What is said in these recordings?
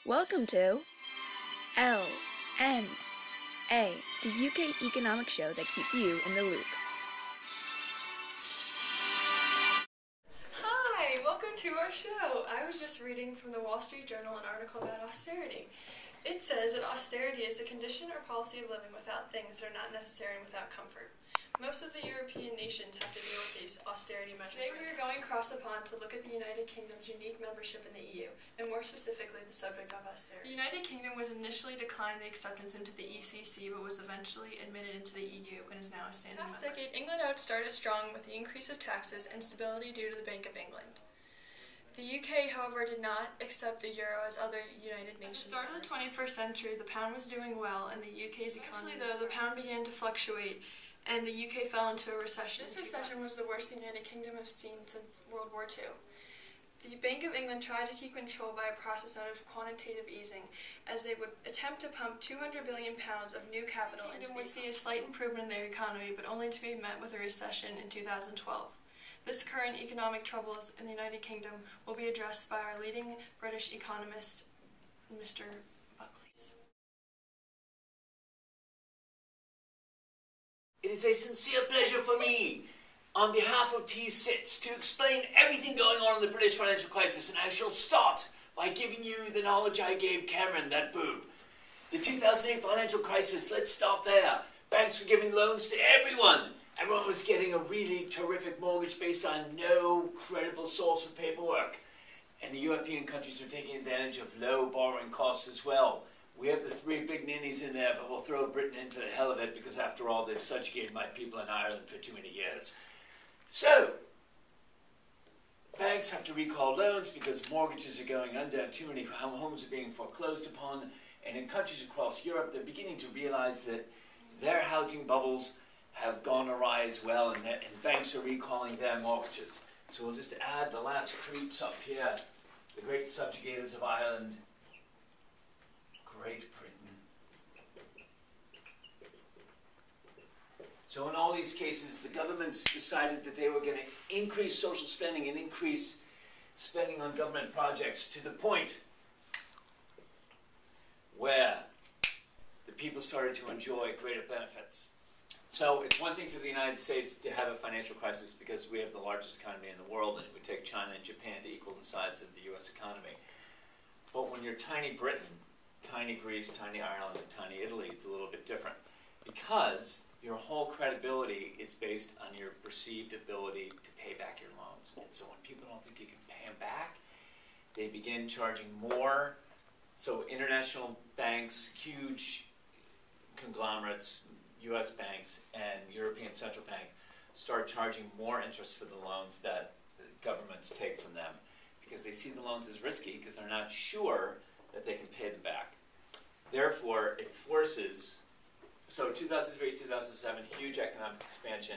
Welcome to LNA, the UK economic show that keeps you in the loop. Hi, welcome to our show. I was just reading from the Wall Street Journal an article about austerity. It says that austerity is the condition or policy of living without things that are not necessary and without comfort. Most of the European nations have to deal with these austerity measures. Today we are going across the pond to look at the United Kingdom's unique membership in the EU, and more specifically the subject of austerity. The United Kingdom was initially declined the acceptance into the ECC, but was eventually admitted into the EU and is now a standing member. Last decade, England started strong with the increase of taxes and stability due to the Bank of England. The UK, however, did not accept the euro as other United Nations. At the start of the 21st century, the pound was doing well, and the UK's economy. Actually, though, the pound began to fluctuate, and the UK fell into a recession. This recession was the worst the United Kingdom has seen since World War II. The Bank of England tried to keep control by a process known as quantitative easing, as they would attempt to pump £200 billion of new capital into the economy. Would see a slight improvement in their economy, but only to be met with a recession in 2012. This current economic troubles in the United Kingdom will be addressed by our leading British economist, Mr. Buckley. It is a sincere pleasure for me, on behalf of T-SITS, to explain everything going on in the British financial crisis, and I shall start by giving you the knowledge I gave Cameron, that boob. The 2008 financial crisis, let's start there. Banks were giving loans to everyone. Everyone was getting a really terrific mortgage based on no credible source of paperwork. And the European countries were taking advantage of low borrowing costs as well. We have the three big ninnies in there, but we'll throw Britain in for the hell of it because, after all, they've subjugated my people in Ireland for too many years. So, banks have to recall loans because mortgages are going under, too many homes are being foreclosed upon, and in countries across Europe, they're beginning to realize that their housing bubbles have gone awry as well, and banks are recalling their mortgages. So we'll just add the last creeps up here, the great subjugators of Ireland, Great Britain. So in all these cases, the governments decided that they were going to increase social spending and increase spending on government projects to the point where the people started to enjoy greater benefits. So it's one thing for the United States to have a financial crisis because we have the largest economy in the world, and it would take China and Japan to equal the size of the US economy. But when you're tiny Britain, tiny Greece, tiny Ireland, and tiny Italy, it's a little bit different because your whole credibility is based on your perceived ability to pay back your loans. And so when people don't think you can pay them back, they begin charging more. So international banks, huge conglomerates, US banks and European Central Bank start charging more interest for the loans that the governments take from them because they see the loans as risky because they're not sure that they can pay them back. Therefore, it forces, so 2003, 2007, huge economic expansion.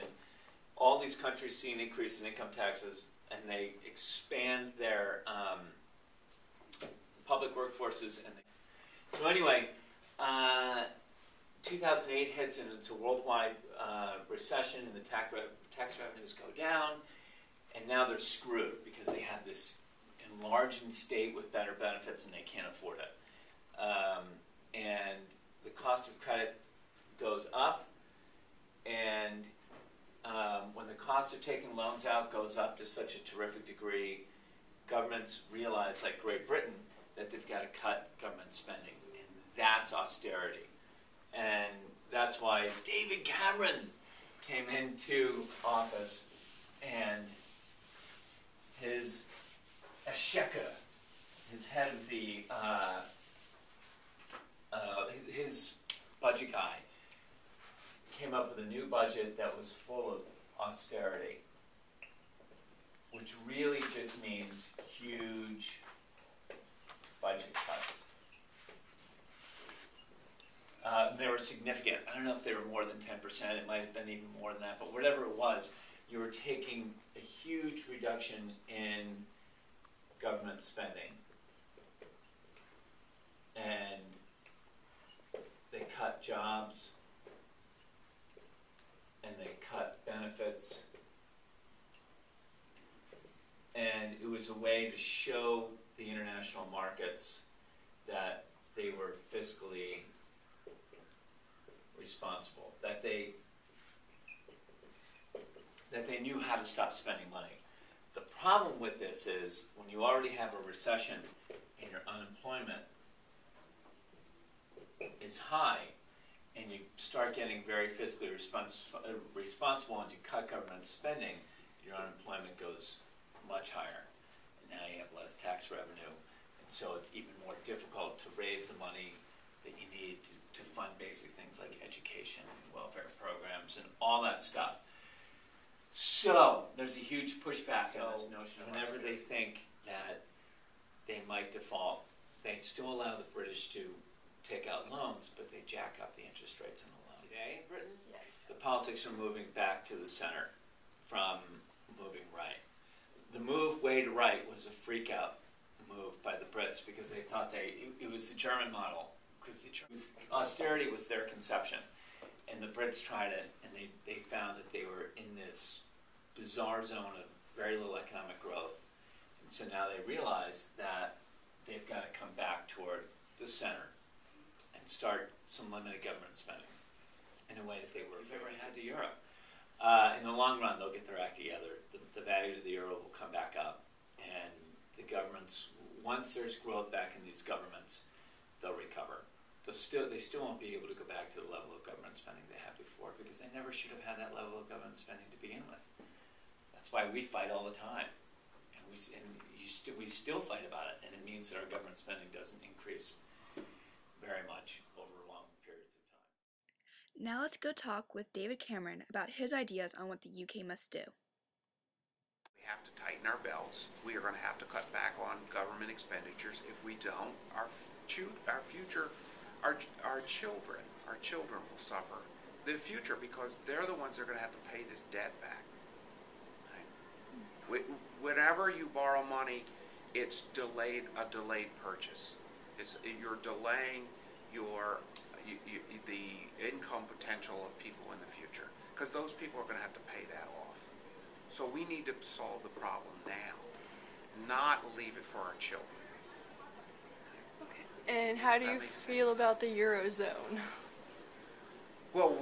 All these countries see an increase in income taxes, and they expand their public workforces. So anyway, 2008 hits, and it's a worldwide recession, and the tax revenues go down, and now they're screwed because they have this enlarged state with better benefits, and they can't afford it. And the cost of credit goes up, and when the cost of taking loans out goes up to such a terrific degree, governments realize, like Great Britain, that they've got to cut government spending, and that's austerity. And that's why David Cameron came into office, and his Exchequer, his head of the, his budget guy, came up with a new budget that was full of austerity, which really just means huge budget cuts. They were significant. I don't know if they were more than 10%. It might have been even more than that. But whatever it was, you were taking a huge reduction in government spending. And they cut jobs. And they cut benefits. And it was a way to show the international markets that they were fiscally responsible, that they knew how to stop spending money. The problem with this is when you already have a recession and your unemployment is high, and you start getting very fiscally responsible and you cut government spending, your unemployment goes much higher. And now you have less tax revenue, and so it's even more difficult to raise the money that you need to fund basic things like education and welfare programs and all that stuff. So there's a huge pushback on this notion. Whenever they think that they might default, they still allow the British to take out loans, but they jack up the interest rates on the loans. Today in Britain? Yes. The politics are moving back to the center from moving right. The move way to right was a freak out move by the Brits because they thought it was the German model, because austerity was their conception. And the Brits tried it, and they found that they were in this bizarre zone of very little economic growth. And so now they realize that they've got to come back toward the center and start some limited government spending in a way that they were very had to Europe. In the long run, they'll get their act together. The value of the euro will come back up, and the governments, once there's growth back in these governments, they'll recover. They still won't be able to go back to the level of government spending they had before, because they never should have had that level of government spending to begin with. That's why we fight all the time, and we still fight about it, and it means that our government spending doesn't increase very much over long periods of time. Now let's go talk with David Cameron about his ideas on what the UK must do. We have to tighten our belts. We are going to have to cut back on government expenditures. If we don't, our future, our children will suffer the future, because they're the ones that are going to have to pay this debt back. Right? Whenever you borrow money, it's a delayed purchase. You're delaying the income potential of people in the future, because those people are going to have to pay that off. So we need to solve the problem now, not leave it for our children. And how do That you makes feel sense. about the Eurozone? Well,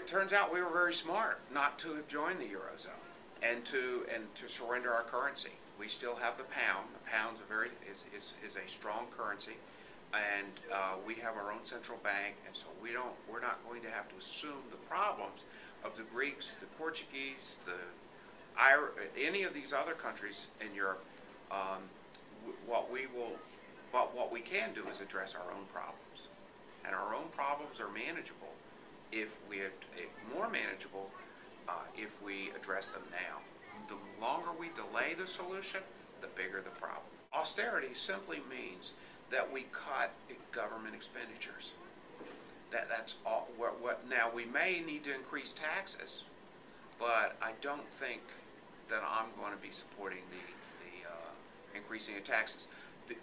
turns out we were very smart not to have joined the Eurozone and to surrender our currency. We still have the pound. The pound's is a strong currency, and we have our own central bank, and so we're not going to have to assume the problems of the Greeks, the Portuguese, any of these other countries in Europe. What we can do is address our own problems, and our own problems are manageable more manageable if we address them now. The longer we delay the solution, the bigger the problem. Austerity simply means that we cut government expenditures. That's all. Now we may need to increase taxes, but I don't think that I'm going to be supporting the increasing of taxes.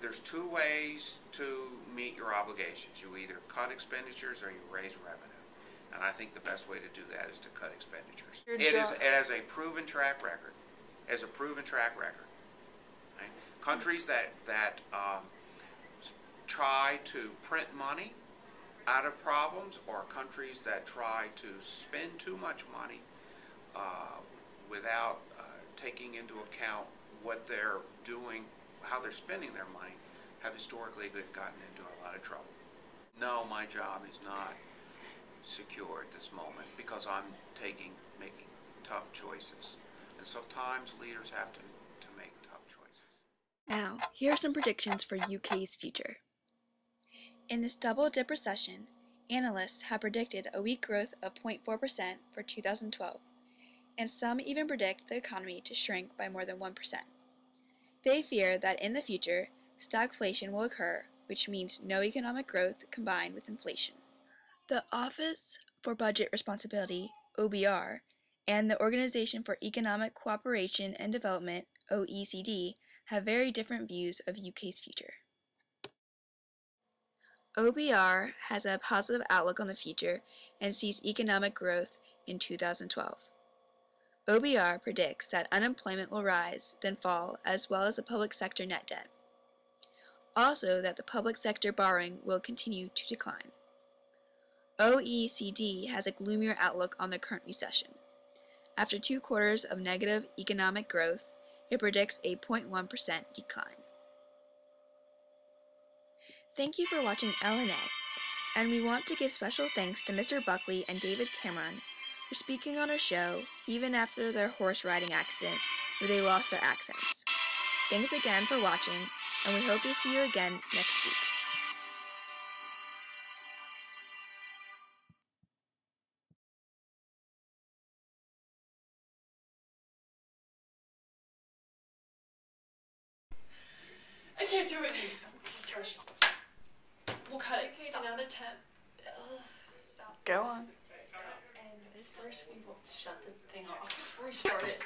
There's two ways to meet your obligations. You either cut expenditures or you raise revenue. And I think the best way to do that is to cut expenditures. It has a proven track record. Right? Countries that try to print money out of problems, or countries that try to spend too much money without taking into account what they're doing, how they're spending their money, have historically gotten into a lot of trouble. No, my job is not secure at this moment, because I'm making tough choices. And sometimes leaders have to make tough choices. Now, here are some predictions for UK's future. In this double-dip recession, analysts have predicted a weak growth of 0.4% for 2012, and some even predict the economy to shrink by more than 1%. They fear that in the future, stagflation will occur, which means no economic growth combined with inflation. The Office for Budget Responsibility, OBR, and the Organization for Economic Cooperation and Development, OECD, have very different views of UK's future. OBR has a positive outlook on the future and sees economic growth in 2012. OBR predicts that unemployment will rise, then fall, as well as the public sector net debt. Also that the public sector borrowing will continue to decline. OECD has a gloomier outlook on the current recession. After 2 quarters of negative economic growth, it predicts a 0.1% decline. Thank you for watching L&A, and we want to give special thanks to Mr. Buckley and David Cameron for speaking on our show even after their horse riding accident where they lost their accents. Thanks again for watching, and we hope to see you again next week. I can't do it. We'll cut it out of 10. Stop. Go on. And first we will shut the thing off before we start it.